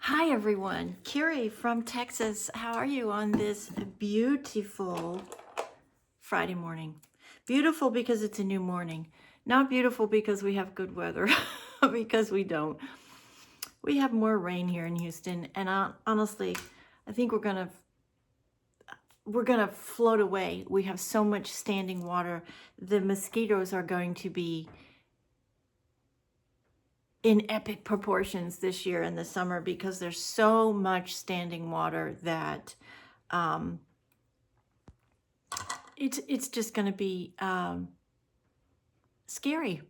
Hi everyone, Carrie from Texas. How are you on this beautiful Friday morning? Beautiful because it's a new morning. Not beautiful because we have good weather, because we don't. We have more rain here in Houston, and honestly, I think we're gonna float away. We have so much standing water. The mosquitoes are going to be in epic proportions this year in the summer because there's so much standing water that it's just going to be scary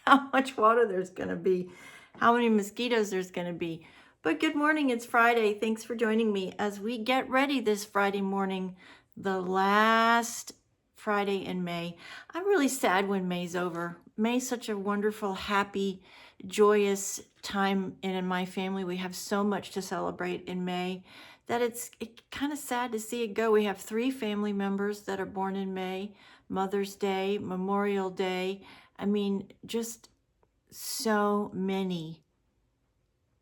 how much water there's going to be, how many mosquitoes there's going to be. But good morning, it's Friday. Thanks for joining me as we get ready this Friday morning, the last Friday in May. I'm really sad when May's over. May's such a wonderful, happy, joyous time in my family. We have so much to celebrate in May that it's kind of sad to see it go. We have 3 family members that are born in May: Mother's Day, Memorial Day. I mean, just so many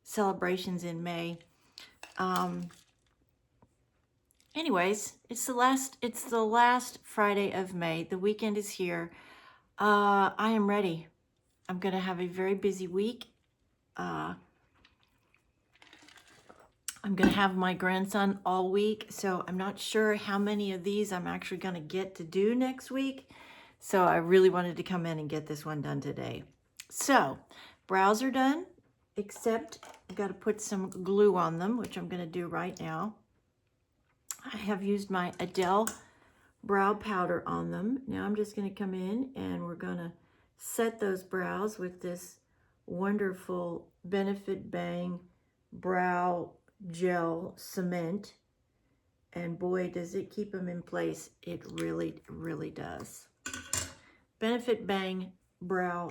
celebrations in May. Anyways, it's the last Friday of May. The weekend is here. I am ready. I'm going to have a very busy week. I'm going to have my grandson all week, so I'm not sure how many of these I'm actually going to get to do next week. So I really wanted to come in and get this one done today. So brows are done, except I've got to put some glue on them, which I'm going to do right now. I have used my Adele brow powder on them. Now I'm just going to come in and we're going to set those brows with this wonderful Benefit Bang brow gel cement, and boy does it keep them in place. It really does. Benefit Bang brow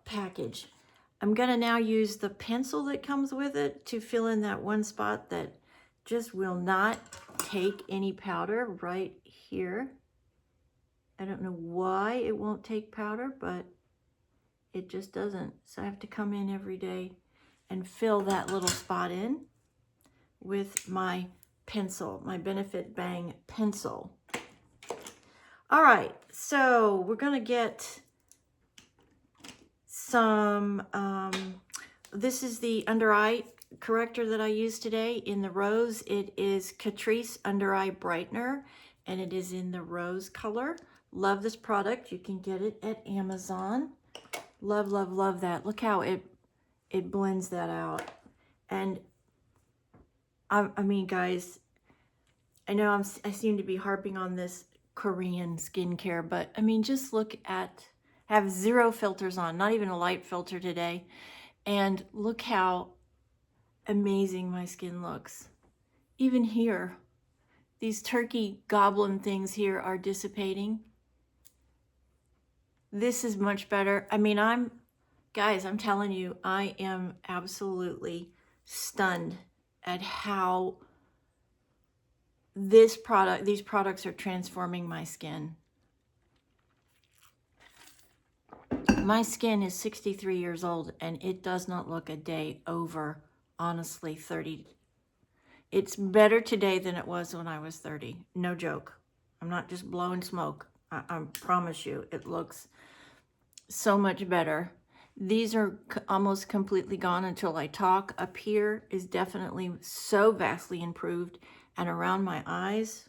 package. I'm gonna now use the pencil that comes with it to fill in that one spot that just will not take any powder right here. I don't know why it won't take powder, but it just doesn't. So I have to come in every day and fill that little spot in with my pencil, my Benefit Bang pencil. All right, so we're gonna get some, this is the under eye corrector that I use today in the rose. It is Catrice Under Eye Brightener, and it is in the rose color. Love this product. You can get it at Amazon. Love that. Look how it blends that out. And I mean, guys, I know I seem to be harping on this Korean skincare, but I mean, just look at, have 0 filters on, not even a light filter today. And look how amazing my skin looks. Even here, these turkey goblin things here are dissipating. This is much better. I mean, guys, I'm telling you, I am absolutely stunned at how these products are transforming my skin. My skin is 63 years old and it does not look a day over, honestly, 30. It's better today than it was when I was 30. No joke. I'm not just blowing smoke. I promise you, it looks so much better. These are almost completely gone until I talk. Up here is definitely so vastly improved, and around my eyes,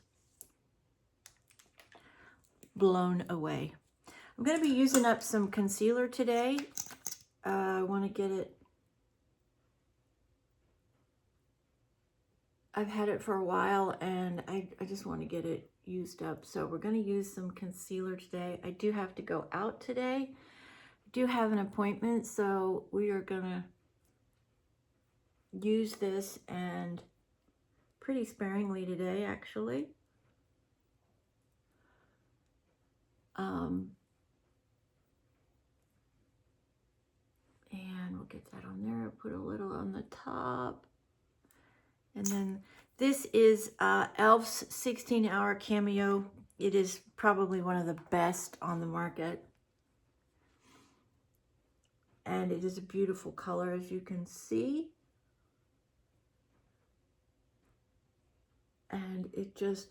blown away. I'm going to be using up some concealer today. I want to get it. I've had it for a while and I just want to get it used up. So we're going to use some concealer today. I do have to go out today. I do have an appointment, so we are going to use this, and pretty sparingly today, actually. And we'll get that on there. I'll put a little on the top. And then this is e.l.f.'s 16-hour cameo. It is probably one of the best on the market. and it is a beautiful color, as you can see. And it just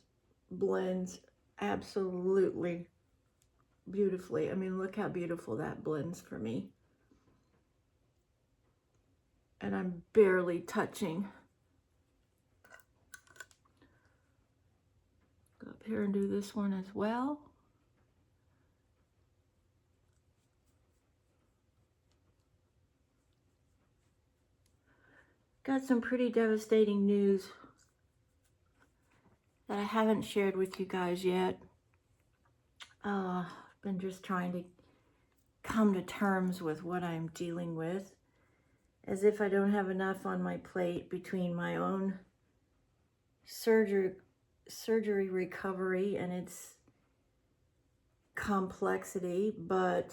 blends absolutely beautifully. I mean, look how beautiful that blends for me. And I'm barely touching. Go up here and do this one as well. Got some pretty devastating news that I haven't shared with you guys yet. Been just trying to come to terms with what I'm dealing with, as if I don't have enough on my plate between my own surgery recovery and its complexity, but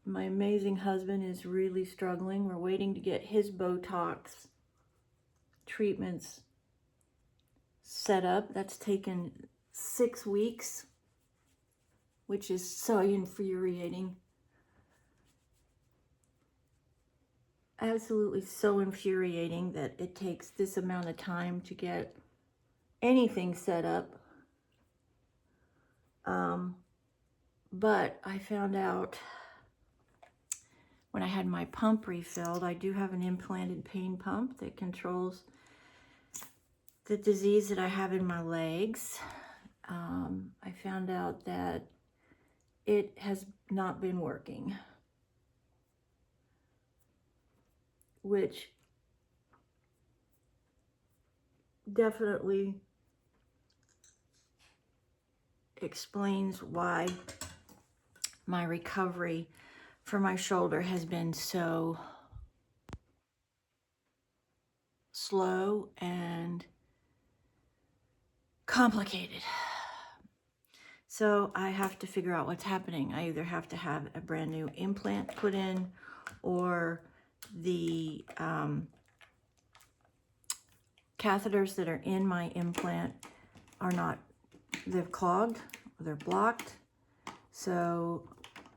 my amazing husband is really struggling. We're waiting to get his Botox treatments set up. That's taken 6 weeks, which is so infuriating. Absolutely so infuriating that it takes this amount of time to get anything set up. But I found out when I had my pump refilled, I do have an implanted pain pump that controls the disease that I have in my legs. I found out that it has not been working, which definitely explains why my recovery for my shoulder has been so slow and complicated. So I have to figure out what's happening. I either have to have a brand new implant put in, or the catheters that are in my implant are not, they've clogged, or they're blocked. So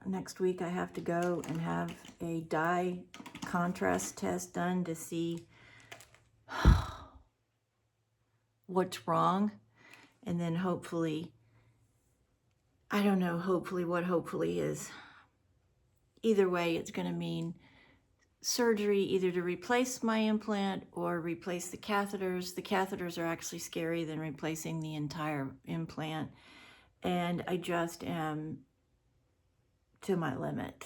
next week I have to go and have a dye contrast test done to see what's wrong. And then hopefully, I don't know, hopefully what hopefully is. Either way, it's going to mean surgery either to replace my implant or replace the catheters. The catheters are actually scarier than replacing the entire implant. And I just am to my limit.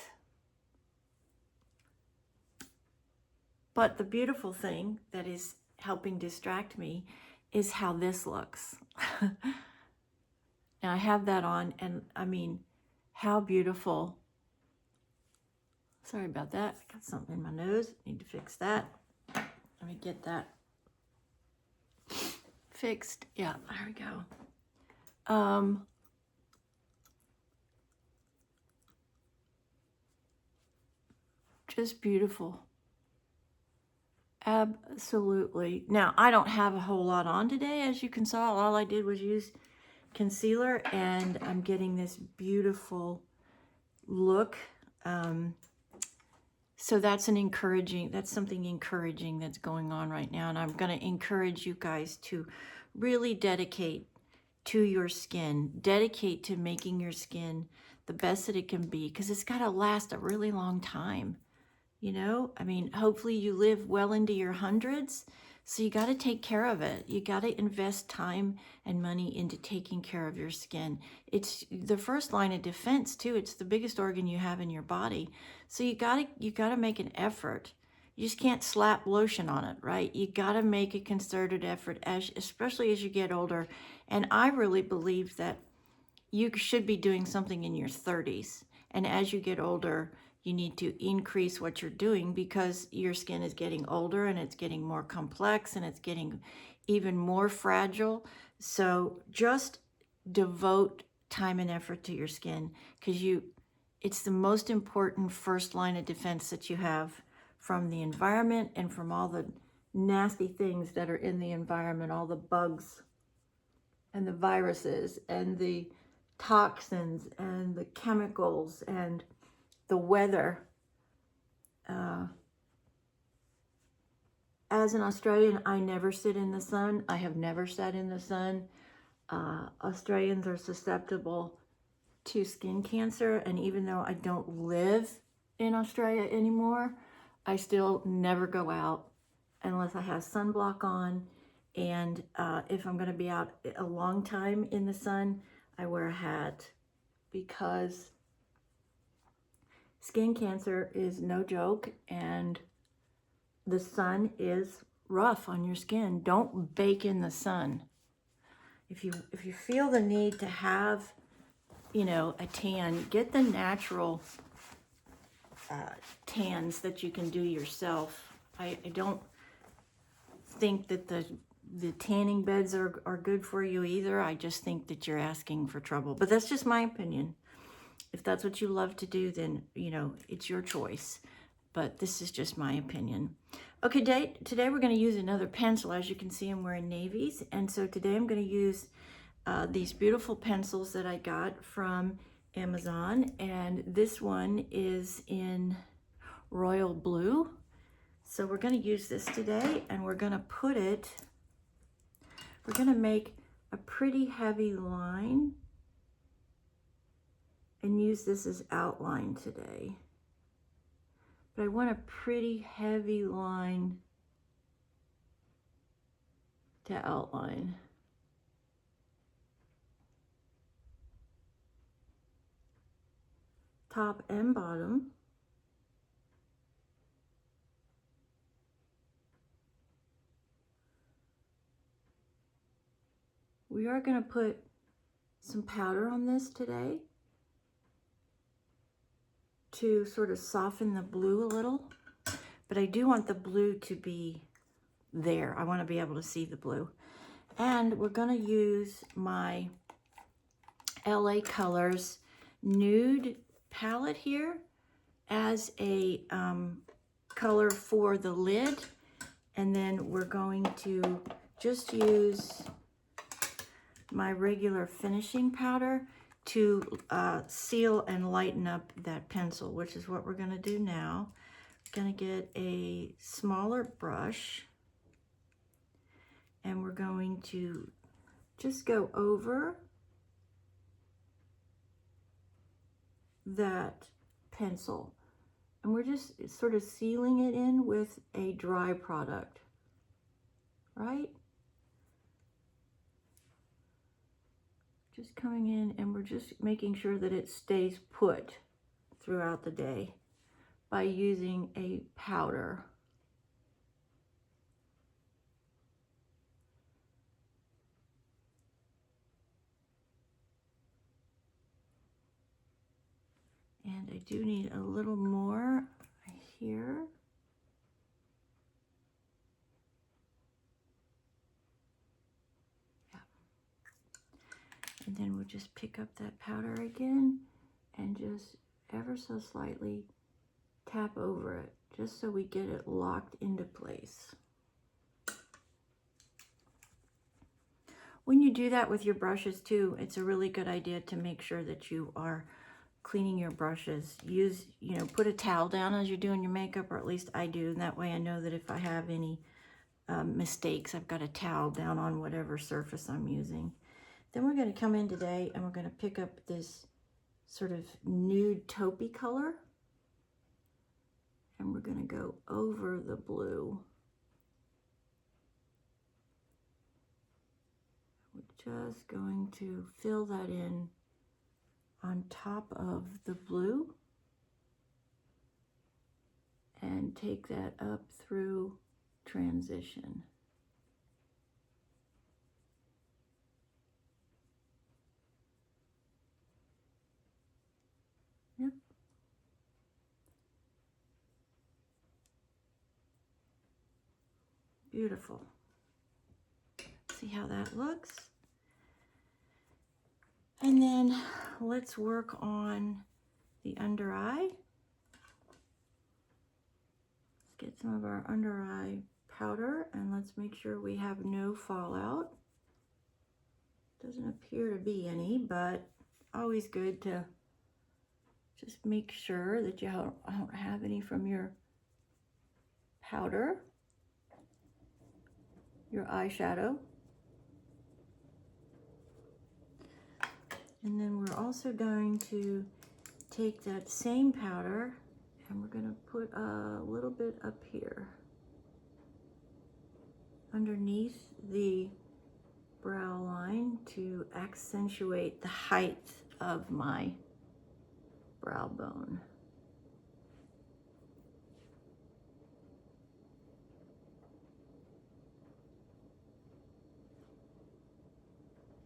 But the beautiful thing that is helping distract me is how this looks. Now I have that on, and I mean, how beautiful. Sorry about that. I got something in my nose. Need to fix that. Let me get that fixed. Yeah, there we go. Just beautiful. Absolutely. Now, I don't have a whole lot on today, as you can see. All I did was use concealer, and I'm getting this beautiful look. So that's something encouraging that's going on right now. And I'm going to encourage you guys to really dedicate to your skin, dedicate to making your skin the best that it can be, because it's got to last a really long time. You know, I mean, hopefully you live well into your hundreds, so you got to take care of it. You got to invest time and money into taking care of your skin. It's the first line of defense too. It's the biggest organ you have in your body. So you got to make an effort. You just can't slap lotion on it, right? You got to make a concerted effort, especially as you get older. And I really believe that you should be doing something in your 30s. And as you get older, you need to increase what you're doing, because your skin is getting older and it's getting more complex and it's getting even more fragile. So just devote time and effort to your skin, because it's the most important first line of defense that you have from the environment and from all the nasty things that are in the environment, all the bugs and the viruses and the toxins and the chemicals and the weather. As an Australian, I never sit in the sun. I have never sat in the sun. Australians are susceptible to skin cancer, and even though I don't live in Australia anymore, I still never go out unless I have sunblock on. And if I'm going to be out a long time in the sun, I wear a hat, because skin cancer is no joke, and the sun is rough on your skin. Don't bake in the sun. If you feel the need to have, you know, a tan, get the natural tans that you can do yourself. I don't think that the tanning beds are good for you either. I just think that you're asking for trouble. But that's just my opinion. If that's what you love to do, then, you know, it's your choice. But this is just my opinion. Okay, today we're going to use another pencil. As you can see, I'm wearing navies. And so today I'm going to use these beautiful pencils that I got from Amazon. And this one is in royal blue. So we're going to use this today, and we're going to make a pretty heavy line and use this as outline today. But I want a pretty heavy line to outline. Top and bottom. We are going to put some powder on this today to sort of soften the blue a little, but I do want the blue to be there. I want to be able to see the blue. And we're going to use my LA Colors nude palette here as a color for the lid, and then we're going to just use my regular finishing powder to seal and lighten up that pencil, which is what we're going to do now. We're going to get a smaller brush, and we're going to just go over that pencil, and we're just sort of sealing it in with a dry product, right? Just coming in, and we're just making sure that it stays put throughout the day by using a powder. And I do need a little more here. And then we'll just pick up that powder again and just ever so slightly tap over it, just so we get it locked into place. When you do that with your brushes too, it's a really good idea to make sure that you are cleaning your brushes. Use, you know, put a towel down as you're doing your makeup, or at least I do, and that way I know that if I have any mistakes, I've got a towel down on whatever surface I'm using. Then we're going to come in today and we're going to pick up this sort of nude taupey color, and we're going to go over the blue. We're just going to fill that in on top of the blue and take that up through transition. Yep. Beautiful. See how that looks? And then let's work on the under eye. Let's get some of our under eye powder, and let's make sure we have no fallout. Doesn't appear to be any, but always good to just make sure that you don't have any from your powder, your eyeshadow. And then we're also going to take that same powder and we're going to put a little bit up here underneath the brow line to accentuate the height of my brow bone.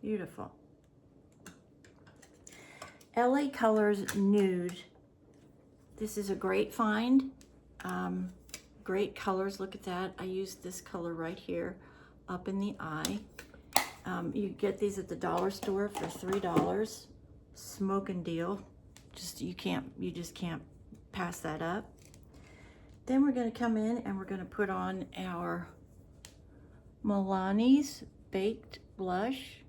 Beautiful. LA Colors Nude. This is a great find. Great colors, look at that. I used this color right here up in the eye. You get these at the dollar store for $3. Smoking deal. You just can't pass that up. Then we're going to come in and we're going to put on our Milani's Baked Blush.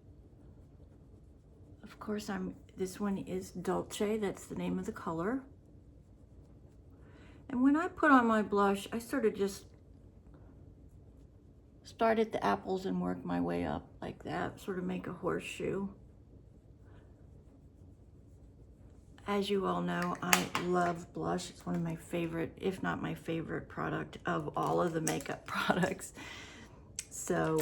Of course, this one is Dolce, that's the name of the color. And when I put on my blush, I sort of just start at the apples and work my way up like that, sort of make a horseshoe. As you all know, I love blush. It's one of my favorite, if not my favorite product of all of the makeup products. So,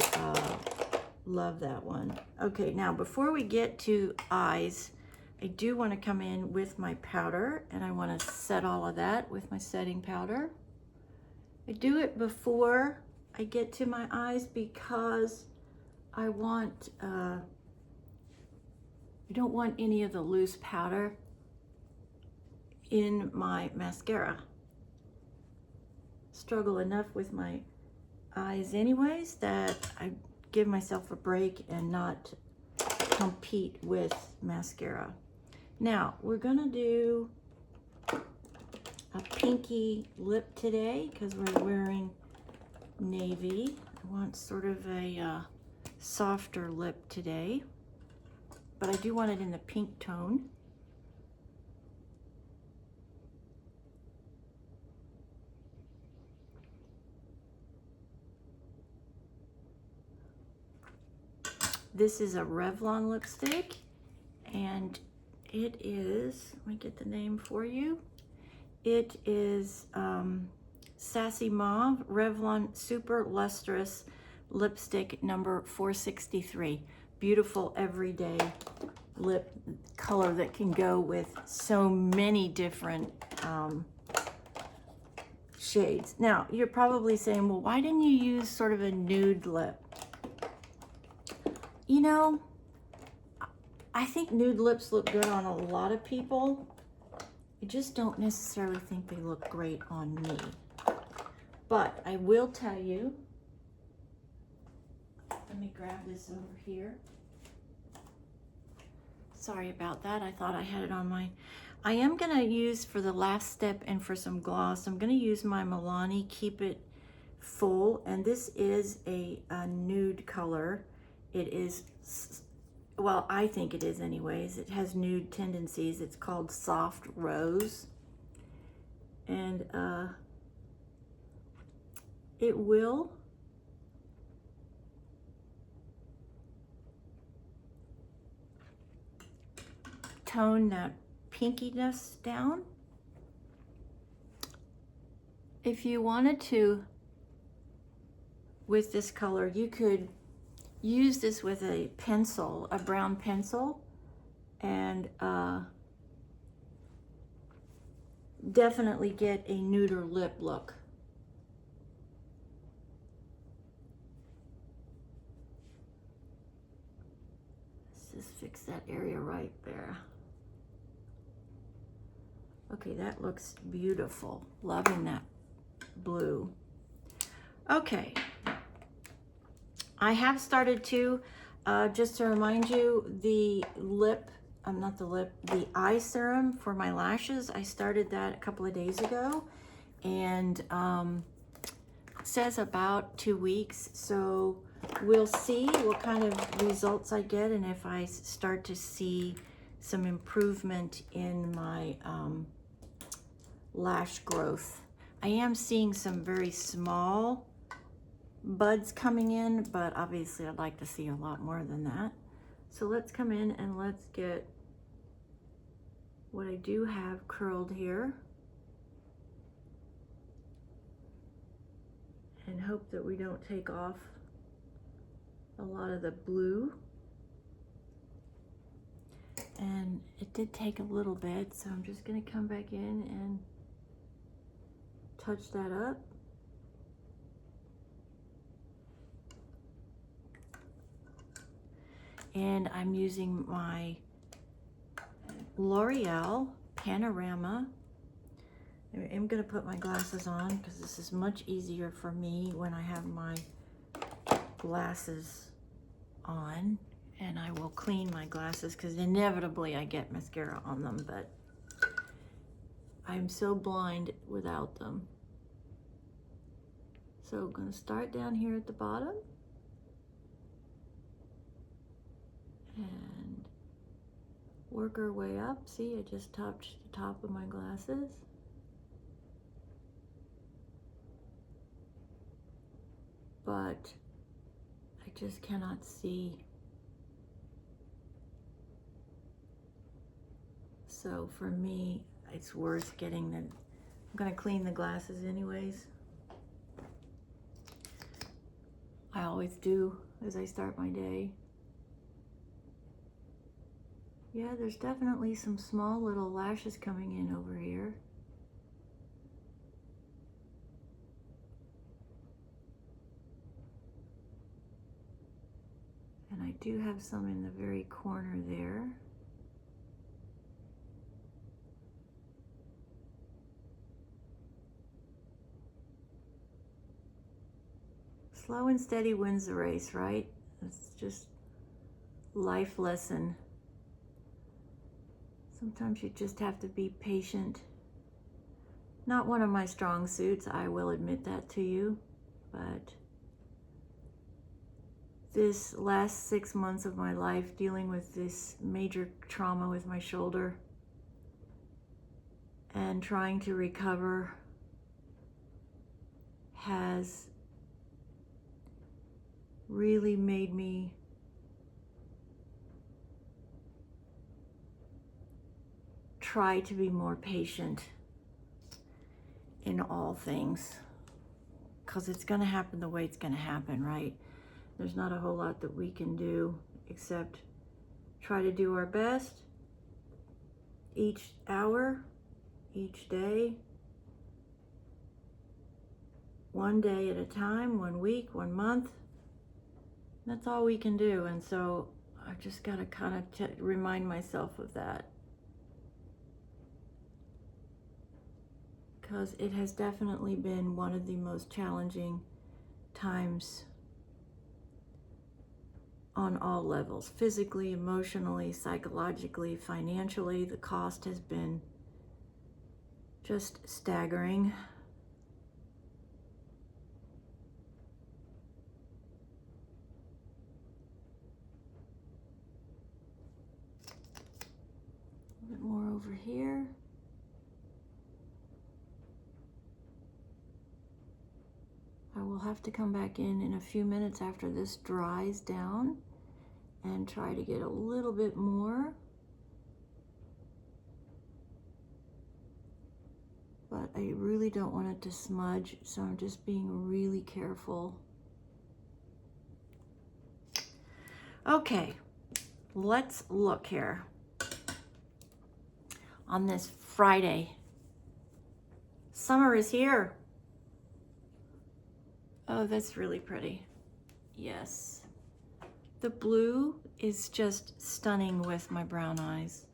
love that one. Okay, now before we get to eyes, I do want to come in with my powder and I want to set all of that with my setting powder. I do it before I get to my eyes because I don't want any of the loose powder in my mascara. Struggle enough with my eyes anyways that I give myself a break and not compete with mascara. Now we're gonna do a pinky lip today because we're wearing navy. I want sort of a softer lip today, but I do want it in the pink tone. This is a Revlon lipstick, and it is, let me get the name for you. It is Sassy Mauve Revlon Super Lustrous Lipstick number 463. Beautiful everyday lip color that can go with so many different shades. Now, you're probably saying, well, why didn't you use sort of a nude lip? You know, I think nude lips look good on a lot of people. I just don't necessarily think they look great on me. But I will tell you, let me grab this over here. Sorry about that. I thought I had it on my, I am gonna use for the last step and for some gloss, I'm gonna use my Milani Keep It Full, and this is a nude color. It is, well, I think it is anyways. It has nude tendencies. It's called Soft Rose. And it will tone that pinkiness down. If you wanted to, with this color, you could use this with a pencil, a brown pencil, and definitely get a nuder lip look. Let's just fix that area right there. Okay, that looks beautiful. Loving that blue. Okay. I have started to, just to remind you, the eye serum for my lashes. I started that a couple of days ago, and it says about 2 weeks. So we'll see what kind of results I get and if I start to see some improvement in my lash growth. I am seeing some very small buds coming in, but obviously I'd like to see a lot more than that. So let's come in and let's get what I do have curled here and hope that we don't take off a lot of the blue. And it did take a little bit, so I'm just going to come back in and touch that up. And I'm using my L'Oreal Panorama. I'm going to put my glasses on because this is much easier for me when I have my glasses on. And I will clean my glasses because inevitably I get mascara on them, but I'm so blind without them. So I'm going to start down here at the bottom and work our way up. See, I just touched the top of my glasses. But I just cannot see. So for me, it's worth getting the, I'm gonna clean the glasses anyways. I always do as I start my day. Yeah, there's definitely some small little lashes coming in over here. And I do have some in the very corner there. Slow and steady wins the race, right? It's just life lesson. Sometimes you just have to be patient. Not one of my strong suits, I will admit that to you, but this last 6 months of my life dealing with this major trauma with my shoulder and trying to recover has really made me try to be more patient in all things, because it's going to happen the way it's going to happen, right? There's not a whole lot that we can do except try to do our best each hour, each day, one day at a time, 1 week, 1 month. That's all we can do. And so I've just got to kind of remind myself of that, because it has definitely been one of the most challenging times on all levels, physically, emotionally, psychologically, financially. The cost has been just staggering. A bit more over here. I will have to come back in a few minutes after this dries down and try to get a little bit more. But I really don't want it to smudge, so I'm just being really careful. Okay, let's look here on this Friday. Summer is here. Oh, that's really pretty. Yes. The blue is just stunning with my brown eyes.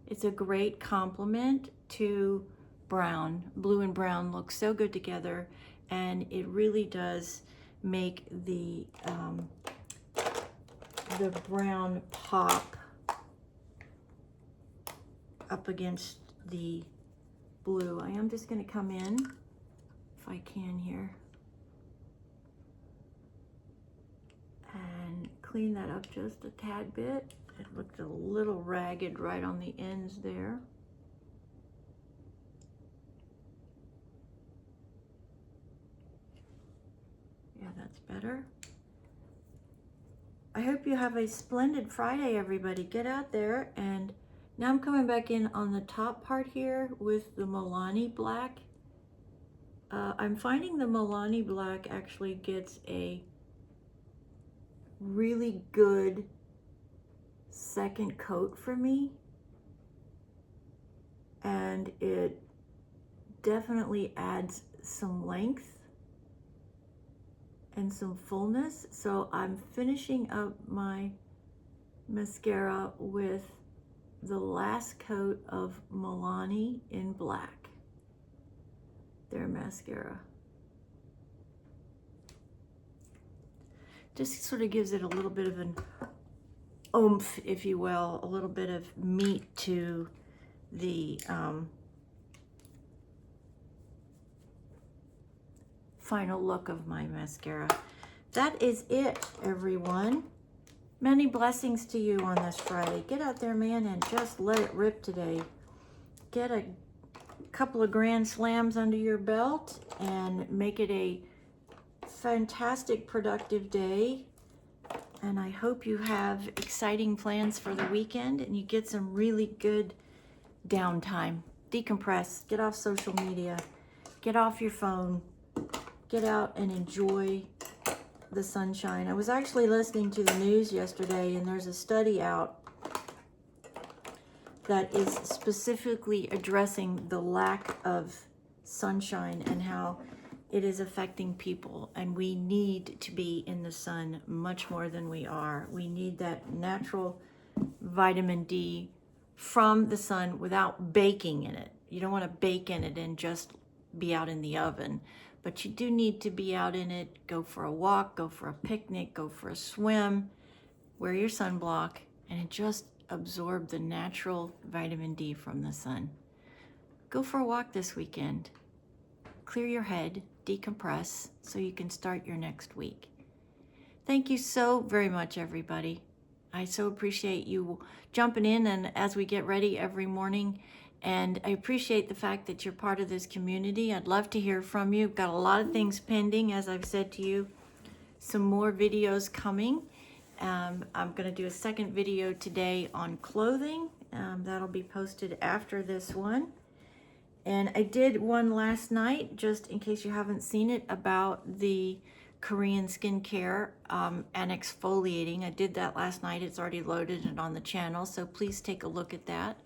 It's a great complement to brown. Blue and brown look so good together, and it really does make the brown pop up against the blue. I am just going to come in, if I can here, and clean that up just a tad bit. It looked a little ragged right on the ends there. Okay, that's better. I hope you have a splendid Friday, everybody. Get out there. And now I'm coming back in on the top part here with the Milani Black. I'm finding the Milani Black actually gets a really good second coat for me. And it definitely adds some length and some fullness. So I'm finishing up my mascara with the last coat of Milani in black. Their mascara. Just sort of gives it a little bit of an oomph, if you will, a little bit of meat to the final look of my mascara. That is it, everyone. Many blessings to you on this Friday. Get out there, man, and just let it rip today. Get a couple of grand slams under your belt and make it a fantastic, productive day. And I hope you have exciting plans for the weekend and you get some really good downtime. Decompress, get off social media, get off your phone, get out and enjoy the sunshine. I was actually listening to the news yesterday, and there's a study out that is specifically addressing the lack of sunshine and how it is affecting people. And we need to be in the sun much more than we are. We need that natural vitamin D from the sun without baking in it. You don't want to bake in it and just be out in the oven, but you do need to be out in it. Go for a walk, go for a picnic, go for a swim, wear your sunblock, and just absorb the natural vitamin D from the sun. Go for a walk this weekend. Clear your head, decompress, so you can start your next week. Thank you so very much, everybody. I so appreciate you jumping in and as we get ready every morning. And I appreciate the fact that you're part of this community. I'd love to hear from you. I've got a lot of things pending, as I've said to you. Some more videos coming. I'm going to do a second video today on clothing. That'll be posted after this one. And I did one last night, just in case you haven't seen it, about the Korean skincare and exfoliating. I did that last night. It's already loaded and on the channel, so please take a look at that.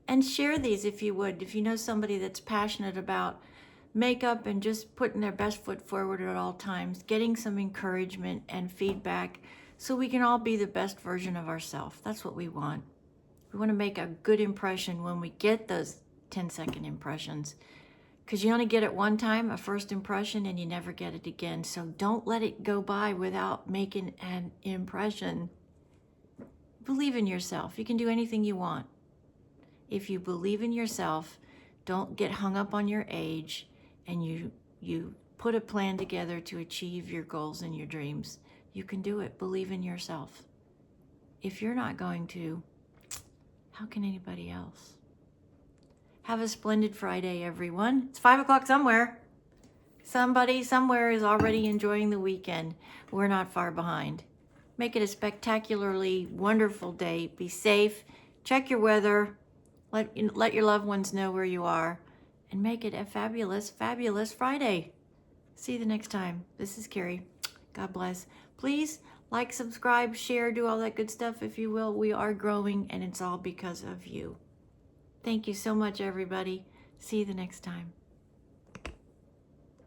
And share these if you would. If you know somebody that's passionate about makeup and just putting their best foot forward at all times, getting some encouragement and feedback so we can all be the best version of ourselves. That's what we want. We want to make a good impression when we get those 10-second impressions, because you only get it one time, a first impression, and you never get it again. So don't let it go by without making an impression. Believe in yourself. You can do anything you want. If you believe in yourself, don't get hung up on your age, and you put a plan together to achieve your goals and your dreams. You can do it. Believe in yourself. If you're not going to, how can anybody else? Have a splendid Friday, everyone. It's 5 o'clock somewhere. Somebody somewhere is already enjoying the weekend. We're not far behind. Make it a spectacularly wonderful day. Be safe. Check your weather. Let your loved ones know where you are. And make it a fabulous, fabulous Friday. See you the next time. This is Carrie. God bless. Please like, subscribe, share, do all that good stuff if you will. We are growing, and it's all because of you. Thank you so much, everybody. See you the next time.